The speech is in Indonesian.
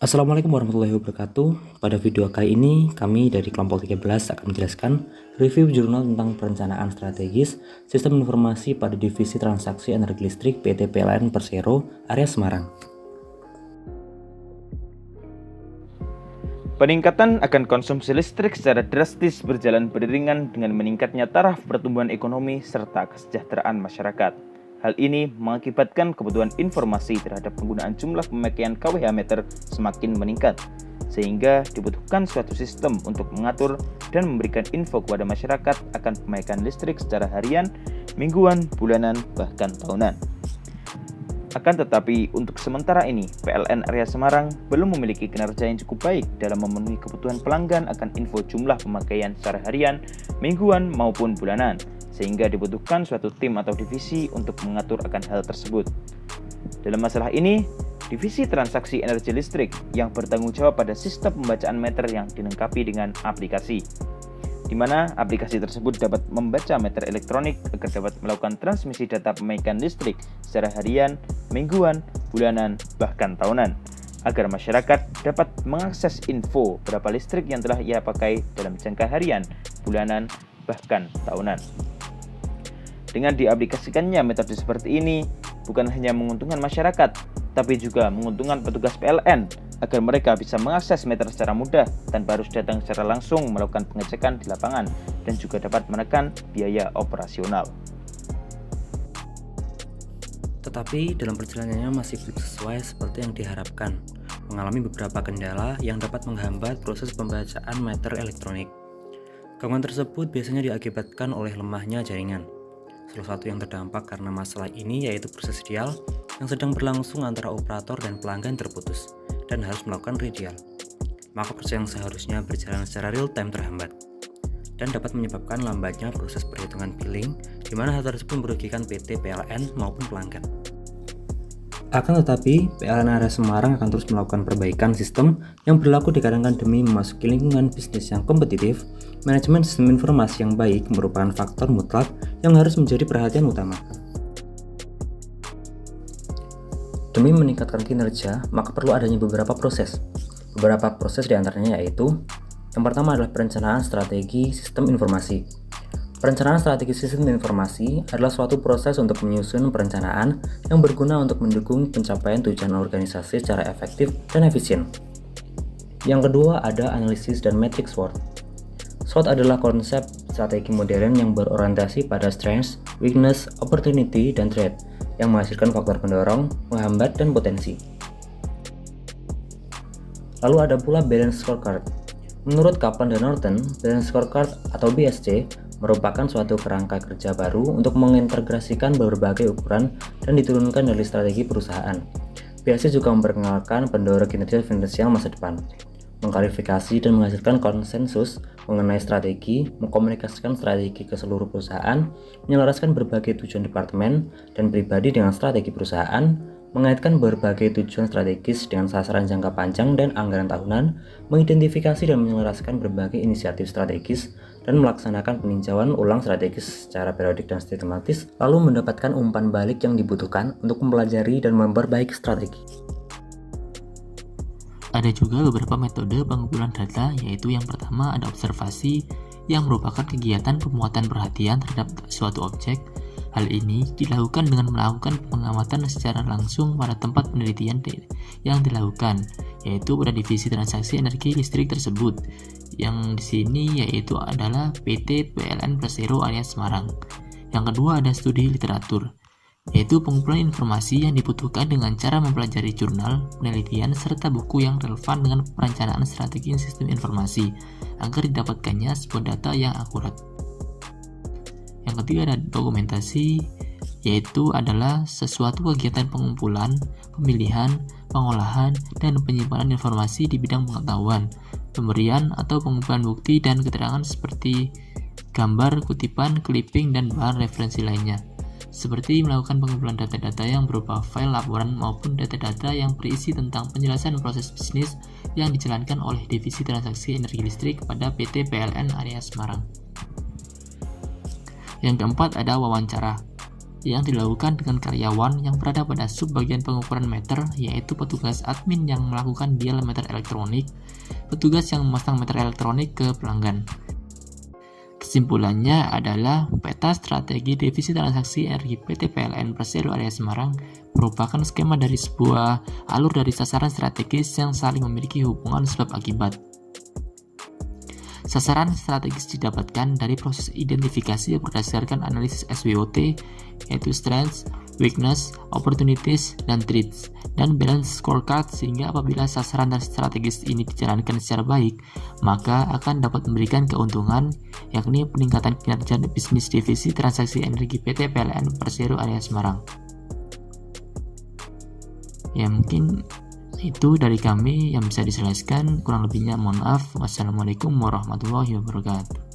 Assalamualaikum warahmatullahi wabarakatuh. Pada video kali ini, kami dari kelompok 13 akan menjelaskan review jurnal tentang perencanaan strategis sistem informasi pada divisi transaksi energi listrik PT PLN Persero area Semarang. Peningkatan akan konsumsi listrik secara drastis berjalan beriringan dengan meningkatnya taraf pertumbuhan ekonomi serta kesejahteraan masyarakat. Hal ini mengakibatkan kebutuhan informasi terhadap penggunaan jumlah pemakaian kWh meter semakin meningkat, sehingga dibutuhkan suatu sistem untuk mengatur dan memberikan info kepada masyarakat akan pemakaian listrik secara harian, mingguan, bulanan, bahkan tahunan. Akan tetapi, untuk sementara ini, PLN area Semarang belum memiliki kinerja yang cukup baik dalam memenuhi kebutuhan pelanggan akan info jumlah pemakaian secara harian, mingguan, maupun bulanan, sehingga dibutuhkan suatu tim atau divisi untuk mengatur akan hal tersebut. Dalam masalah ini, divisi transaksi energi listrik yang bertanggung jawab pada sistem pembacaan meter yang dilengkapi dengan aplikasi, di mana aplikasi tersebut dapat membaca meter elektronik agar dapat melakukan transmisi data pemakaian listrik secara harian, mingguan, bulanan, bahkan tahunan, agar masyarakat dapat mengakses info berapa listrik yang telah ia pakai dalam jangka harian, bulanan, bahkan tahunan. Dengan diaplikasikannya metode seperti ini, bukan hanya menguntungkan masyarakat, tapi juga menguntungkan petugas PLN agar mereka bisa mengakses meter secara mudah tanpa harus datang secara langsung melakukan pengecekan di lapangan dan juga dapat menekan biaya operasional. Tetapi dalam perjalanannya masih belum sesuai seperti yang diharapkan, mengalami beberapa kendala yang dapat menghambat proses pembacaan meter elektronik. Gangguan tersebut biasanya diakibatkan oleh lemahnya jaringan. Salah satu yang terdampak karena masalah ini yaitu proses dial yang sedang berlangsung antara operator dan pelanggan terputus dan harus melakukan redial. Maka proses yang seharusnya berjalan secara real time terhambat dan dapat menyebabkan lambatnya proses perhitungan billing, di mana hal tersebut merugikan PT PLN maupun pelanggan. Akan tetapi, PLN area Semarang akan terus melakukan perbaikan sistem yang berlaku dikarenakan demi memasuki lingkungan bisnis yang kompetitif. Manajemen sistem informasi yang baik merupakan faktor mutlak yang harus menjadi perhatian utama. Demi meningkatkan kinerja, maka perlu adanya beberapa proses. Beberapa proses diantaranya yaitu, yang pertama adalah perencanaan strategi sistem informasi. Perencanaan strategi sistem informasi adalah suatu proses untuk menyusun perencanaan yang berguna untuk mendukung pencapaian tujuan organisasi secara efektif dan efisien. Yang kedua ada analisis dan matrix SWOT. SWOT adalah konsep strategi modern yang berorientasi pada strengths, weakness, opportunity, dan threat yang menghasilkan faktor pendorong, penghambat, dan potensi. Lalu ada pula balance scorecard. Menurut Kaplan dan Norton, balance scorecard atau BSC merupakan suatu kerangka kerja baru untuk mengintegrasikan berbagai ukuran dan diturunkan dari strategi perusahaan. BSC juga memperkenalkan pendorong kinerja finansial masa depan, mengklarifikasi dan menghasilkan konsensus mengenai strategi, mengkomunikasikan strategi ke seluruh perusahaan, menyelaraskan berbagai tujuan departemen dan pribadi dengan strategi perusahaan, mengaitkan berbagai tujuan strategis dengan sasaran jangka panjang dan anggaran tahunan, mengidentifikasi dan menyelaraskan berbagai inisiatif strategis, dan melaksanakan peninjauan ulang strategis secara periodik dan sistematis, lalu mendapatkan umpan balik yang dibutuhkan untuk mempelajari dan memperbaiki strategi. Ada juga beberapa metode pengumpulan data, yaitu yang pertama ada observasi, yang merupakan kegiatan pemuatan perhatian terhadap suatu objek. Hal ini dilakukan dengan melakukan pengamatan secara langsung pada tempat penelitian yang dilakukan, yaitu pada divisi transaksi energi listrik tersebut. Yang di sini yaitu adalah PT PLN Persero area Semarang. Yang kedua ada studi literatur, yaitu pengumpulan informasi yang dibutuhkan dengan cara mempelajari jurnal, penelitian, serta buku yang relevan dengan perencanaan strategi sistem informasi agar didapatkannya sebuah data yang akurat. Yang ketiga ada dokumentasi, yaitu adalah sesuatu kegiatan pengumpulan, pemilihan, pengolahan, dan penyimpanan informasi di bidang pengetahuan, pemberian atau pengumpulan bukti dan keterangan seperti gambar, kutipan, clipping, dan bahan referensi lainnya. Seperti melakukan pengumpulan data-data yang berupa file laporan maupun data-data yang berisi tentang penjelasan proses bisnis yang dijalankan oleh divisi transaksi energi listrik pada PT PLN area Semarang. Yang keempat ada wawancara. yang dilakukan dengan karyawan yang berada pada subbagian pengukuran meter, yaitu petugas admin yang melakukan dial meter elektronik, petugas yang memasang meter elektronik ke pelanggan. Kesimpulannya adalah peta strategi defisit transaksi energi PT PLN Persero Area Semarang merupakan skema dari sebuah alur dari sasaran strategis yang saling memiliki hubungan sebab akibat. Sasaran strategis didapatkan dari proses identifikasi berdasarkan analisis SWOT, yaitu strengths, weakness, opportunities, dan threats, dan balance scorecard, sehingga apabila sasaran strategis ini dijalankan secara baik, maka akan dapat memberikan keuntungan, yakni peningkatan kinerja bisnis divisi transaksi energi PT PLN Persero Area Semarang. Ya, mungkin itu dari kami yang bisa dijelaskan, kurang lebihnya mohon maaf. Wassalamualaikum warahmatullahi wabarakatuh.